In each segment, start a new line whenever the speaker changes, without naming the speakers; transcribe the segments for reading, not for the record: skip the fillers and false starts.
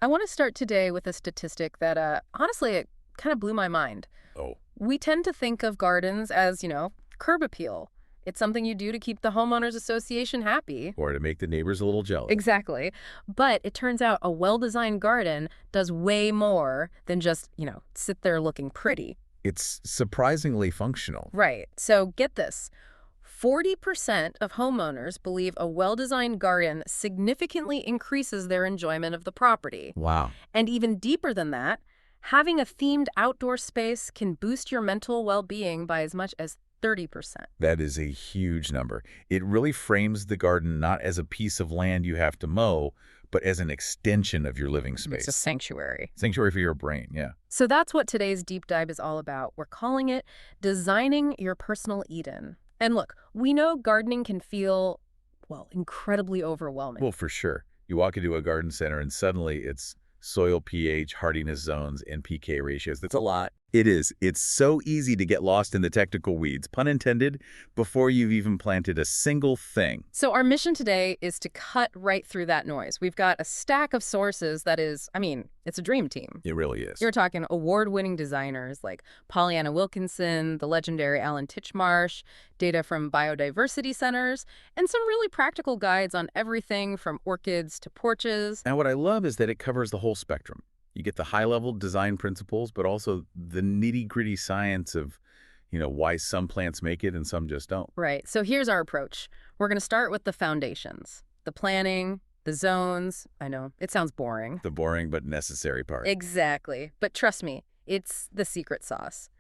I want to start today with a statistic that, honestly, it kind of blew my mind.
Oh,
We tend to think of gardens as, curb appeal. It's something you do to keep the homeowners association happy.
or to make the neighbors a little jealous.
Exactly. But it turns out a well-designed garden does way more than just, sit there looking pretty.
It's surprisingly functional.
Right. So get this. 40% of homeowners believe a well-designed garden significantly increases their enjoyment of the property.
Wow.
And even deeper than that, having a themed outdoor space can boost your mental well-being by as much as 30%.
That is a huge number. It really frames the garden not as a piece of land you have to mow, but as an extension of your living space.
It's a sanctuary.
Sanctuary for your brain, yeah.
So that's what today's deep dive is all about. We're calling it Designing Your Personal Eden. And look, we know gardening can feel, well, incredibly overwhelming.
Well, for sure. You walk into a garden center and suddenly it's soil pH, hardiness zones, and pK ratios. That's a lot. It is. It's so easy to get lost in the technical weeds, pun intended, before you've even planted a single thing.
So our mission today is to cut right through that noise. We've got a stack of sources that is, it's a dream team.
It really is.
You're talking award-winning designers like Pollyanna Wilkinson, the legendary Alan Titchmarsh, data from biodiversity centers, and some really practical guides on everything from orchids to porches.
And what I love is that it covers the whole spectrum. You get the high-level design principles, but also the nitty-gritty science of, why some plants make it and some just don't.
Right. So here's our approach. We're going to start with the foundations, the planning, the zones. I know, it sounds boring.
The boring but necessary part.
Exactly. But trust me, it's the secret sauce.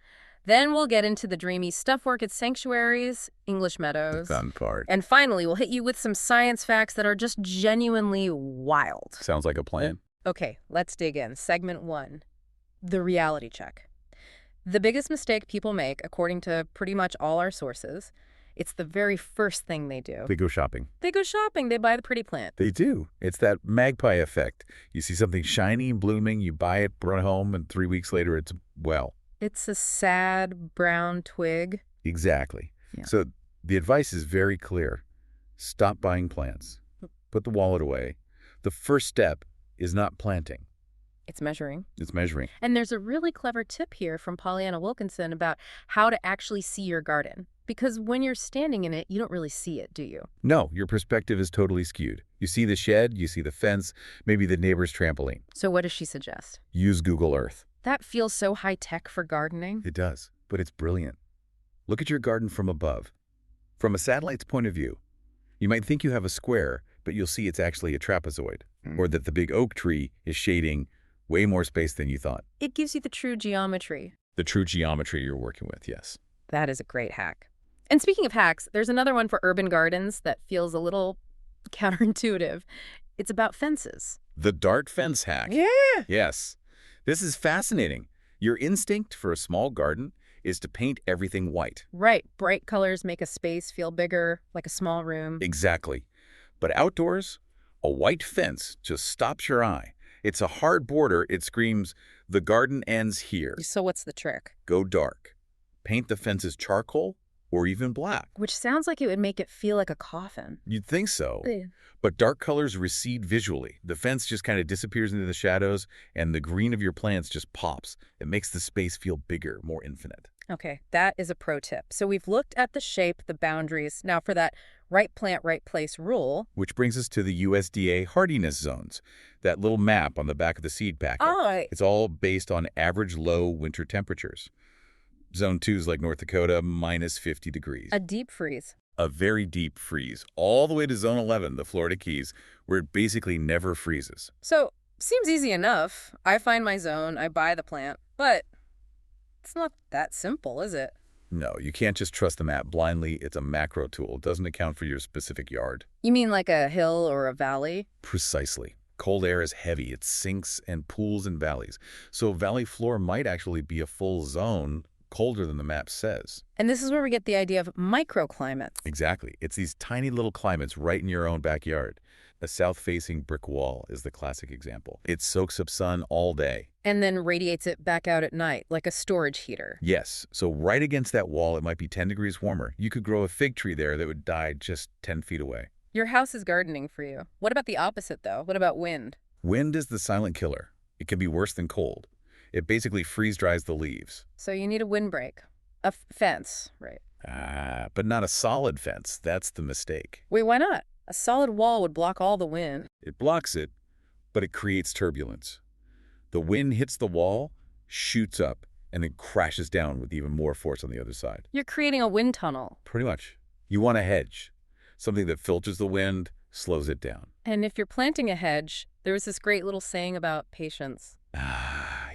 Then we'll get into the dreamy stuff orchid sanctuaries, English meadows.
The fun part.
And finally, we'll hit you with some science facts that are just genuinely wild.
Sounds like a plan.
Okay, let's dig in. Segment 1, the reality check. The biggest mistake people make, according to pretty much all our sources, it's the very first thing they do.
They go shopping.
They go shopping. They buy the pretty plant.
They do. It's that magpie effect. You see something shiny and blooming, you buy it, run home, and 3 weeks later it's,
It's a sad brown twig.
Exactly.
Yeah.
So the advice is very clear. Stop buying plants. Put the wallet away. The first step is not planting.
It's measuring.
It's measuring.
And there's a really clever tip here from Pollyanna Wilkinson about how to actually see your garden. Because when you're standing in it, you don't really see it, do you?
No, your perspective is totally skewed. You see the shed, you see the fence, maybe the neighbor's trampoline.
So what does she suggest?
Use Google Earth.
That feels so high-tech for gardening.
It does, but it's brilliant. Look at your garden from above. From a satellite's point of view, you might think you have a square, but you'll see it's actually a trapezoid, or that the big oak tree is shading way more space than you thought.
It gives you the true geometry.
The true geometry you're working with, yes.
That is a great hack. And speaking of hacks, there's another one for urban gardens that feels a little counterintuitive. It's about fences.
The dart fence hack.
Yeah.
Yes. This is fascinating. Your instinct for a small garden is to paint everything white.
Right. Bright colors make a space feel bigger, like a small room.
Exactly. But outdoors, a white fence just stops your eye. It's a hard border. It screams, the garden ends here.
So what's the trick?
Go dark. Paint the fences charcoal or even black.
Which sounds like it would make it feel like a coffin.
You'd think so.
Yeah.
But dark colors recede visually. The fence just kind of disappears into the shadows, and the green of your plants just pops. It makes the space feel bigger, more infinite.
Okay, that is a pro tip. So we've looked at the shape, the boundaries. Now for that right plant, right place rule.
Which brings us to the USDA hardiness zones, that little map on the back of the seed packet.
Oh.
It's all based on average low winter temperatures. Zone 2 is like North Dakota, minus 50 degrees.
A deep freeze.
A very deep freeze, all the way to Zone 11, the Florida Keys, where it basically never freezes.
So, seems easy enough. I find my zone, I buy the plant, but it's not that simple, is it?
No, you can't just trust the map blindly. It's a macro tool. It doesn't account for your specific yard.
You mean like a hill or a valley?
Precisely. Cold air is heavy. It sinks and pools in valleys. So valley floor might actually be a full zone colder than the map says.
And this is where we get the idea of microclimates.
Exactly. It's these tiny little climates right in your own backyard. A south-facing brick wall is the classic example. It soaks up sun all day.
And then radiates it back out at night, like a storage heater.
Yes. So right against that wall, it might be 10 degrees warmer. You could grow a fig tree there that would die just 10 feet away.
Your house is gardening for you. What about the opposite, though? What about wind?
Wind is the silent killer. It can be worse than cold. It basically freeze-dries the leaves.
So you need a windbreak. A fence, right?
But not a solid fence. That's the mistake.
Wait, why not? A solid wall would block all the wind.
It blocks it, but it creates turbulence. The wind hits the wall, shoots up, and then crashes down with even more force on the other side.
You're creating a wind tunnel.
Pretty much. You want a hedge, something that filters the wind, slows it down.
And if you're planting a hedge, there was this great little saying about patience.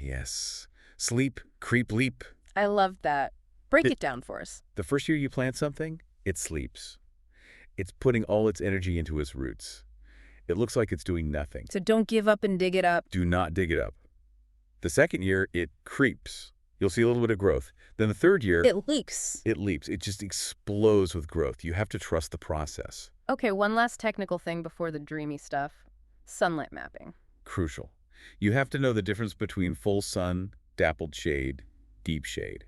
Yes. Sleep, creep, leap.
I loved that. Break it down for us.
The first year you plant something, it sleeps. It's putting all its energy into its roots. It looks like it's doing nothing.
So don't give up and dig it up.
Do not dig it up. The second year, it creeps. You'll see a little bit of growth. Then the third year,
It leaks.
it leaps. It just explodes with growth. You have to trust the process.
Okay, one last technical thing before the dreamy stuff. Sunlight mapping.
Crucial. You have to know the difference between full sun, dappled shade, deep shade.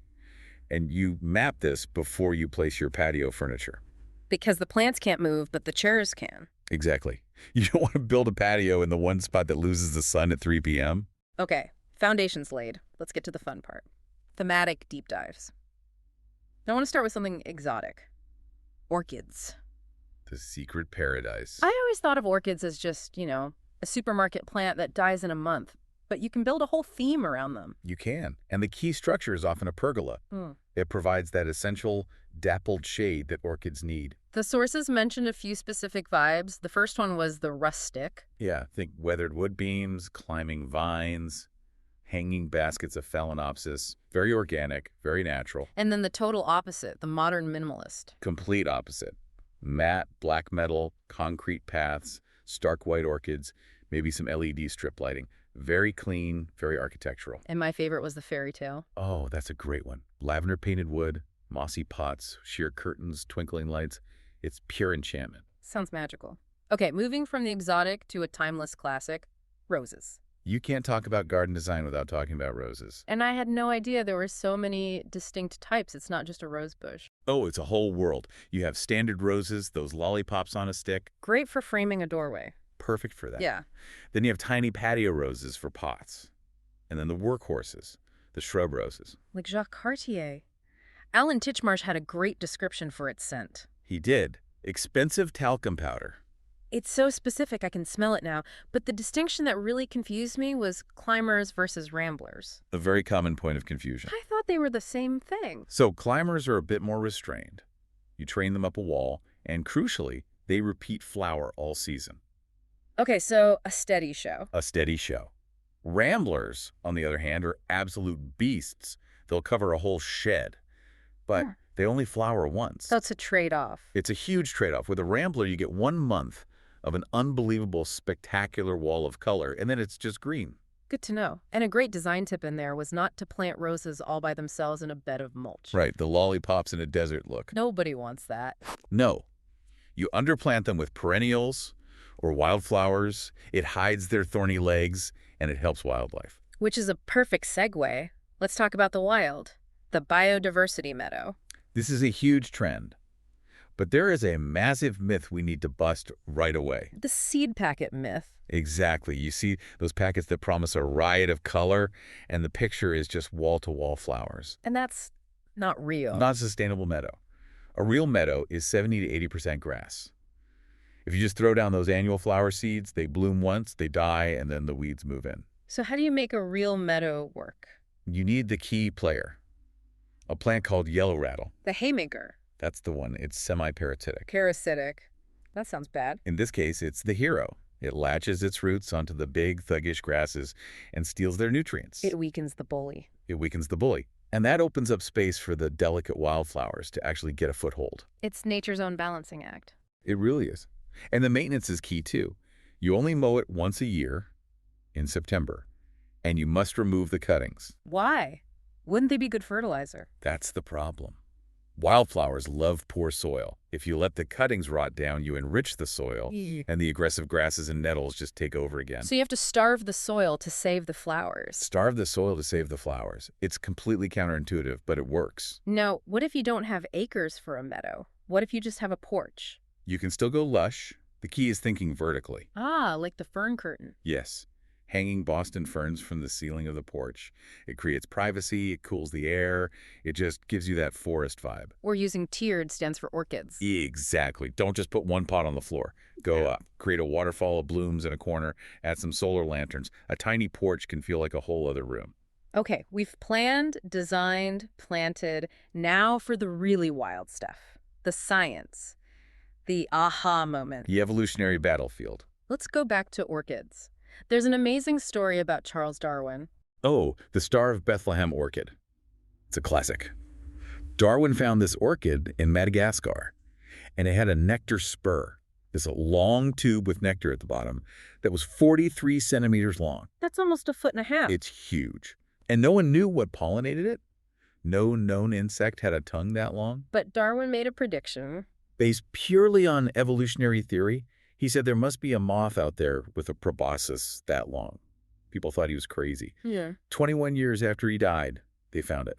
And you map this before you place your patio furniture.
Because the plants can't move, but the chairs can.
Exactly. You don't want to build a patio in the one spot that loses the sun at 3 p.m.
Okay, foundation's laid. Let's get to the fun part. Thematic deep dives. I want to start with something exotic. Orchids.
The secret paradise.
I always thought of orchids as just, a supermarket plant that dies in a month. But you can build a whole theme around them.
You can. And the key structure is often a pergola. It provides that essential dappled shade that orchids need.
The sources mentioned a few specific vibes. The first one was the rustic.
Yeah, think weathered wood beams, climbing vines, hanging baskets of phalaenopsis. Very organic, very natural.
And then the total opposite, the modern minimalist.
Complete opposite. Matte, black metal, concrete paths, stark white orchids, maybe some LED strip lighting. Very clean, very architectural.
And my favorite was the fairy tale.
Oh, that's a great one. Lavender painted wood, mossy pots, sheer curtains, twinkling lights. It's pure enchantment.
Sounds magical. Okay, moving from the exotic to a timeless classic, roses.
You can't talk about garden design without talking about roses.
And I had no idea there were so many distinct types. It's not just a rose bush.
Oh, it's a whole world. You have standard roses, those lollipops on a stick.
Great for framing a doorway.
Perfect for that.
Yeah.
Then you have tiny patio roses for pots. And then the workhorses, the shrub roses.
Like Jacques Cartier. Alan Titchmarsh had a great description for its scent.
He did. Expensive talcum powder.
It's so specific I can smell it now, but the distinction that really confused me was climbers versus ramblers.
A very common point of confusion.
I thought they were the same thing.
So climbers are a bit more restrained. You train them up a wall, and crucially, they repeat flower all season.
Okay, so a steady show.
A steady show. Ramblers, on the other hand, are absolute beasts. They'll cover a whole shed. But they only flower once.
So it's a trade-off.
It's a huge trade-off. With a rambler, you get 1 month of an unbelievable, spectacular wall of color, and then it's just green.
Good to know. And a great design tip in there was not to plant roses all by themselves in a bed of mulch.
Right, the lollipops in a desert look.
Nobody wants that.
No. You underplant them with perennials or wildflowers. It hides their thorny legs, and it helps wildlife.
Which is a perfect segue. Let's talk about the wild. The biodiversity meadow.
This is a huge trend. But there is a massive myth we need to bust right away.
The seed packet myth.
Exactly. You see those packets that promise a riot of color, and the picture is just wall-to-wall flowers.
And that's not real.
Not a sustainable meadow. A real meadow is 70 to 80% grass. If you just throw down those annual flower seeds, they bloom once, they die, and then the weeds move in.
So how do you make a real meadow work?
You need the key player. A plant called yellow rattle.
The haymaker.
That's the one. It's semi-parasitic.
Parasitic. That sounds bad.
In this case, it's the hero. It latches its roots onto the big, thuggish grasses and steals their nutrients.
It weakens the bully.
It weakens the bully. And that opens up space for the delicate wildflowers to actually get a foothold.
It's nature's own balancing act.
It really is. And the maintenance is key, too. You only mow it once a year, in September, and you must remove the cuttings.
Why? Wouldn't they be good fertilizer?
That's the problem. Wildflowers love poor soil. If you let the cuttings rot down, you enrich the soil, and the aggressive grasses and nettles just take over again.
So you have to starve the soil to save the flowers.
Starve the soil to save the flowers. It's completely counterintuitive, but it works.
Now, what if you don't have acres for a meadow? What if you just have a porch?
You can still go lush. The key is thinking vertically.
Ah, like the fern curtain.
Yes. hanging Boston ferns from the ceiling of the porch. It creates privacy, it cools the air, it just gives you that forest vibe.
We're using tiered stands for orchids.
Exactly. Don't just put one pot on the floor. Go up. Create a waterfall of blooms in a corner, add some solar lanterns. A tiny porch can feel like a whole other room.
Okay, we've planned, designed, planted. Now for the really wild stuff. The science. The aha moment.
The evolutionary battlefield.
Let's go back to orchids. There's an amazing story about Charles Darwin.
Oh, the Star of Bethlehem orchid. It's a classic. Darwin found this orchid in Madagascar, and it had a nectar spur, this long tube with nectar at the bottom that was 43 centimeters long.
That's almost a foot and a half.
It's huge. And no one knew what pollinated it. No known insect had a tongue that long.
But Darwin made a prediction.
Based purely on evolutionary theory, he said there must be a moth out there with a proboscis that long. People thought he was crazy.
Yeah.
21 years after he died, they found it.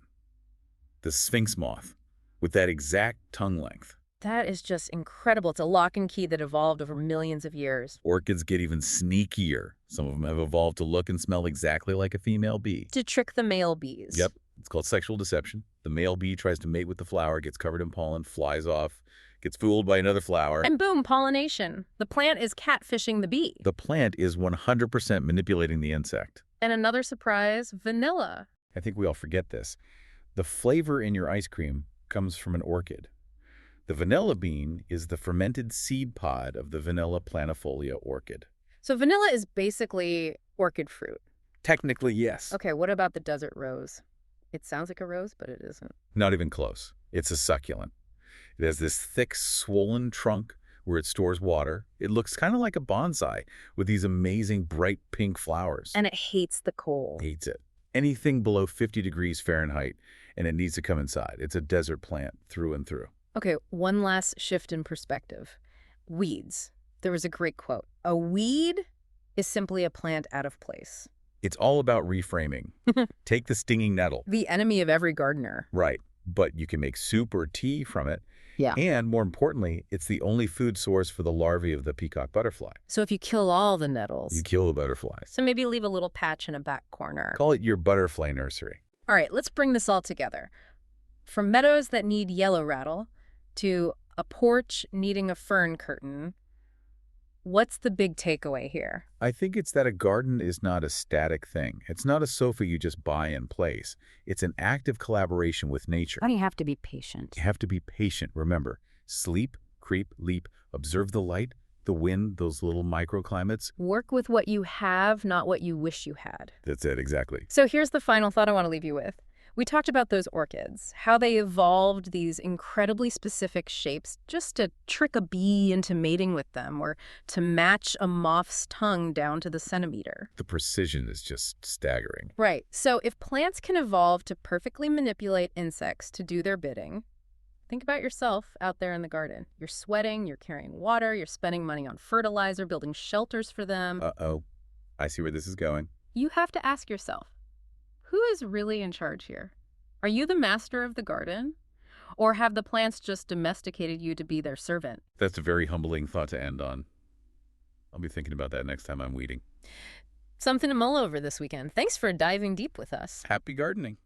The Sphinx moth, with that exact tongue length.
That is just incredible. It's a lock and key that evolved over millions of years.
Orchids get even sneakier. Some of them have evolved to look and smell exactly like a female bee.
To trick the male bees.
Yep, it's called sexual deception. The male bee tries to mate with the flower, gets covered in pollen, flies off, gets fooled by another flower.
And boom, pollination. The plant is catfishing the bee.
The plant is 100% manipulating the insect.
And another surprise, vanilla.
I think we all forget this. The flavor in your ice cream comes from an orchid. The vanilla bean is the fermented seed pod of the vanilla planifolia orchid.
So vanilla is basically orchid fruit.
Technically, yes.
Okay, what about the desert rose? It sounds like a rose, but it isn't.
Not even close. It's a succulent. It has this thick, swollen trunk where it stores water. It looks kind of like a bonsai with these amazing bright pink flowers.
And it hates the cold.
Hates it. Anything below 50 degrees Fahrenheit, and it needs to come inside. It's a desert plant through and through.
Okay, one last shift in perspective. Weeds. There was a great quote. A weed is simply a plant out of place.
It's all about reframing. Take the stinging nettle.
The enemy of every gardener.
Right. But you can make soup or tea from it.
Yeah.
And more importantly, it's the only food source for the larvae of the peacock butterfly.
So if you kill all the nettles.
You kill the butterflies.
So maybe leave a little patch in a back corner.
Call it your butterfly nursery.
All right, let's bring this all together. From meadows that need yellow rattle to a porch needing a fern curtain, what's the big takeaway here?
I think it's that a garden is not a static thing. It's not a sofa you just buy and place. It's an active collaboration with nature.
But you have to be patient.
You have to be patient. Remember, sleep, creep, leap, observe the light, the wind, those little microclimates.
Work with what you have, not what you wish you had.
That's it, exactly.
So here's the final thought I want to leave you with. We talked about those orchids, how they evolved these incredibly specific shapes just to trick a bee into mating with them or to match a moth's tongue down to the centimeter.
The precision is just staggering.
Right. So if plants can evolve to perfectly manipulate insects to do their bidding, think about yourself out there in the garden. You're sweating, you're carrying water, you're spending money on fertilizer, building shelters for them.
Uh-oh. I see where this is going.
You have to ask yourself, who is really in charge here? Are you the master of the garden? Or have the plants just domesticated you to be their servant?
That's a very humbling thought to end on. I'll be thinking about that next time I'm weeding.
Something to mull over this weekend. Thanks for diving deep with us.
Happy gardening.